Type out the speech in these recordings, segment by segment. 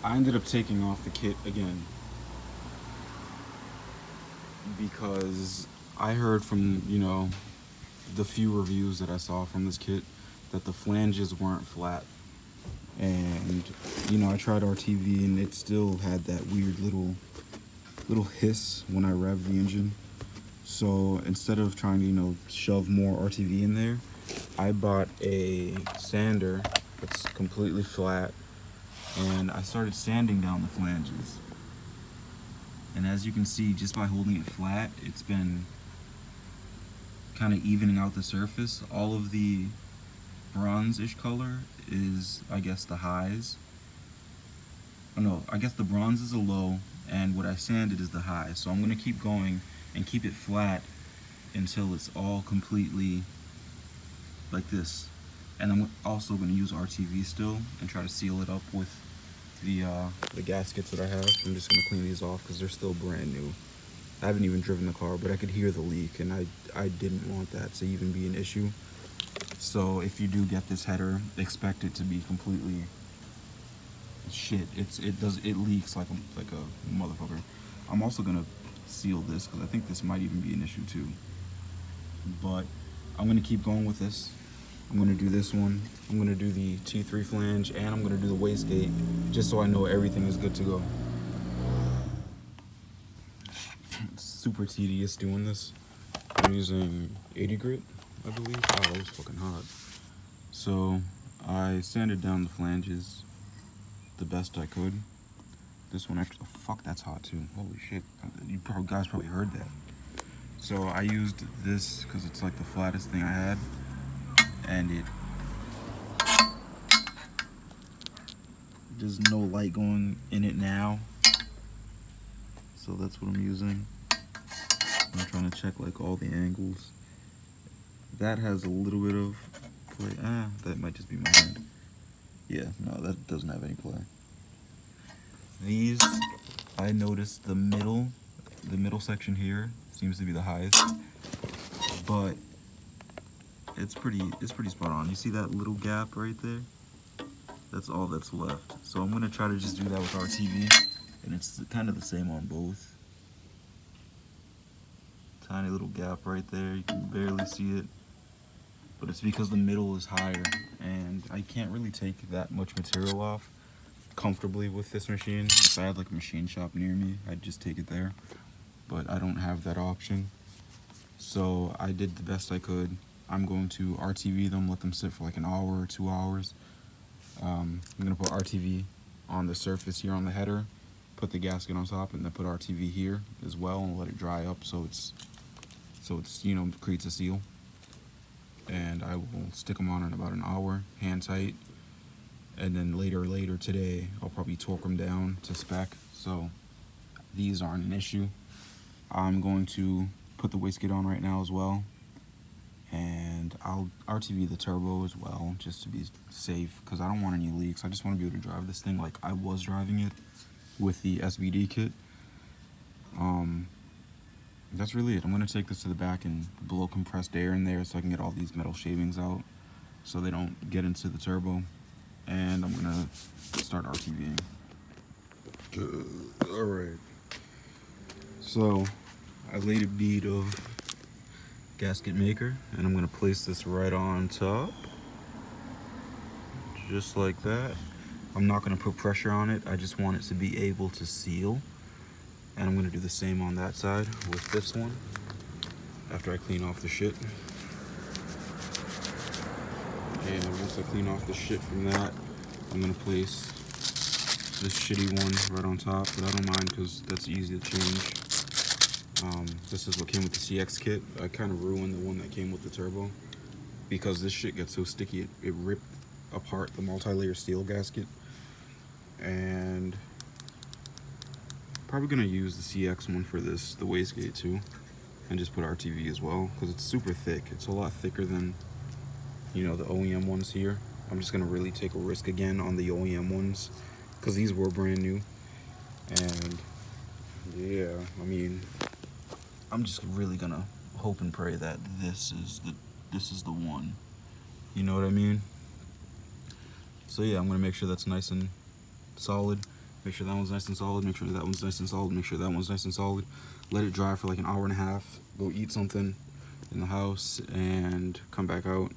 I ended up taking off the kit again because I heard from, the few reviews that I saw from this kit that the flanges weren't flat. And, I tried RTV and it still had that weird little hiss when I revved the engine. So instead of trying to, shove more RTV in there, I bought a sander that's completely flat and I started sanding down the flanges. And as you can see, just by holding it flat, it's been kind of evening out the surface. All of the bronze-ish color is, I guess, the highs. Oh no, I guess the bronze is a low, and what I sanded is the high. So I'm gonna keep going and keep it flat until it's all completely like this. And I'm also gonna use RTV still and try to seal it up with the gaskets that I have. I'm just gonna clean these off because they're still brand new. I haven't even driven the car, but I could hear the leak, and I didn't want that to even be an issue. So if you do get this header, expect it to be completely shit. It leaks like a motherfucker. I'm also gonna seal this because I think this might even be an issue too. But I'm gonna keep going with this. I'm gonna do this one. I'm gonna do the T3 flange, and I'm gonna do the wastegate, just so I know everything is good to go. It's super tedious doing this. I'm using 80 grit, I believe. Oh, that was fucking hot. So I sanded down the flanges the best I could. This one actually, oh, fuck, that's hot too. Holy shit, guys probably heard that. So I used this because it's like the flattest thing I had, and there's no light going in it now, so that's what I'm using. I'm trying to check like all the angles. That has a little bit of play. That might just be my hand. Yeah, no, that doesn't have any play. These, I noticed the middle section here seems to be the highest, but it's pretty spot on. You see that little gap right there? That's all that's left. So I'm gonna try to just do that with RTV, and it's kind of the same on both. Tiny little gap right there, you can barely see it, but it's because the middle is higher, and I can't really take that much material off comfortably with this machine. If I had like a machine shop near me, I'd just take it there, but I don't have that option. So I did the best I could. I'm going to RTV them, let them sit for like an hour or 2 hours. I'm gonna put RTV on the surface here on the header, put the gasket on top, and then put RTV here as well, and let it dry up so it's creates a seal. And I will stick them on in about an hour, hand tight, and then later today I'll probably torque them down to spec, so these aren't an issue. I'm going to put the wastegate on right now as well, and I'll RTV the turbo as well, just to be safe, because I don't want any leaks. I just want to be able to drive this thing like I was driving it with the SVD kit. That's really it. I'm going to take this to the back and blow compressed air in there so I can get all these metal shavings out so they don't get into the turbo, and I'm going to start RTVing. Alright, so I laid a bead of gasket maker, and I'm going to place this right on top, just like that. I'm not going to put pressure on it, I just want it to be able to seal. And I'm going to do the same on that side with this one after I clean off the shit. And once I clean off the shit from that, I'm going to place this shitty one right on top, but I don't mind because that's easy to change. This is what came with the CX kit. I kind of ruined the one that came with the turbo because this shit gets so sticky it ripped apart the multi-layer steel gasket. And probably gonna use the CX one for this, the wastegate too, and just put RTV as well because it's super thick. It's a lot thicker than the OEM ones here. I'm just gonna really take a risk again on the OEM ones because these were brand new. And yeah, I mean, I'm just really gonna hope and pray that this is the one. You know what I mean? So yeah, I'm gonna make sure that's nice and solid. Make sure that one's nice and solid. Make sure that one's nice and solid. Make sure that one's nice and solid. Let it dry for like an hour and a half. Go eat something in the house and come back out.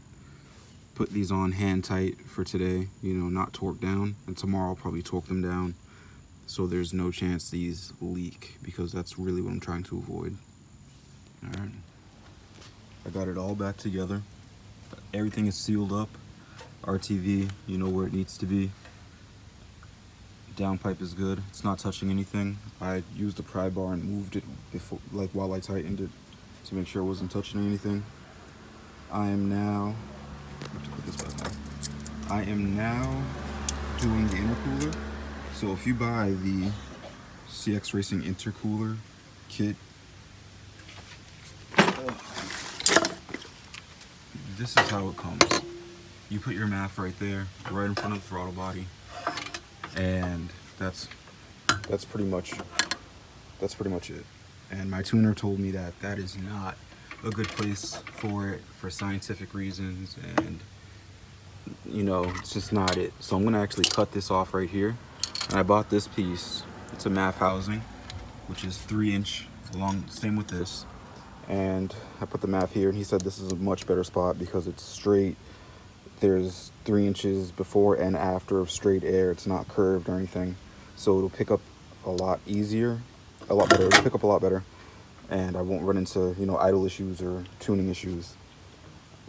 Put these on hand tight for today, you know, not torque down. And tomorrow I'll probably torque them down so there's no chance these leak, because that's really what I'm trying to avoid. All right. I got it all back together. Everything is sealed up. RTV, you know where it needs to be. Downpipe is good. It's not touching anything. I used the pry bar and moved it before, like while I tightened it, to make sure it wasn't touching anything. I am now, I have to put this back on. I am now doing the intercooler. So if you buy the CX Racing intercooler kit, this is how it comes. You put your MAF right there, right in front of the throttle body, and that's pretty much it. And my tuner told me that that is not a good place for it for scientific reasons, and you know, it's just not it. So I'm gonna actually cut this off right here. And I bought this piece. It's a MAF housing, which is 3-inch long, same with this. And I put the MAF here, and he said this is a much better spot because it's straight. There's 3 inches before and after of straight air. It's not curved or anything. So it'll pick up a lot easier, a lot better. It'll pick up a lot better. And I won't run into, you know, idle issues or tuning issues.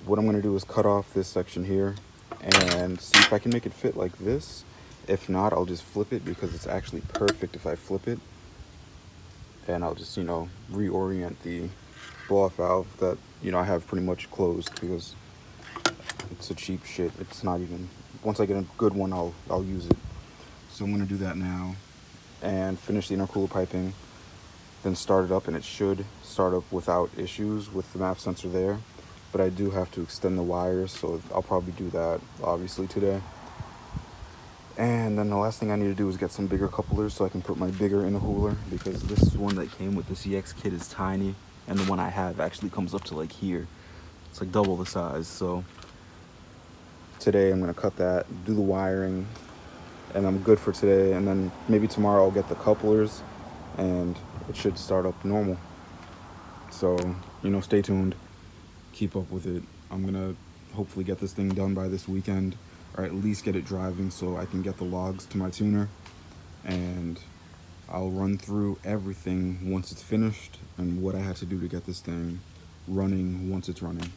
What I'm gonna do is cut off this section here and see if I can make it fit like this. If not, I'll just flip it, because it's actually perfect if I flip it. And I'll just, you know, reorient the blow-off valve that, you know, I have pretty much closed, because it's a cheap shit. It's not even, once I get a good one, I'll use it. So I'm gonna do that now and finish the intercooler piping, then start it up, and it should start up without issues with the MAF sensor there. But I do have to extend the wires, so I'll probably do that obviously today. And then the last thing I need to do is get some bigger couplers so I can put my bigger intercooler, because this one that came with the CX kit is tiny, and the one I have actually comes up to like here. It's like double the size. So today I'm gonna cut that, do the wiring, and I'm good for today. And then maybe tomorrow I'll get the couplers and it should start up normal. So, you know, stay tuned, keep up with it. I'm gonna hopefully get this thing done by this weekend, or at least get it driving so I can get the logs to my tuner, and I'll run through everything once it's finished and what I had to do to get this thing running once it's running.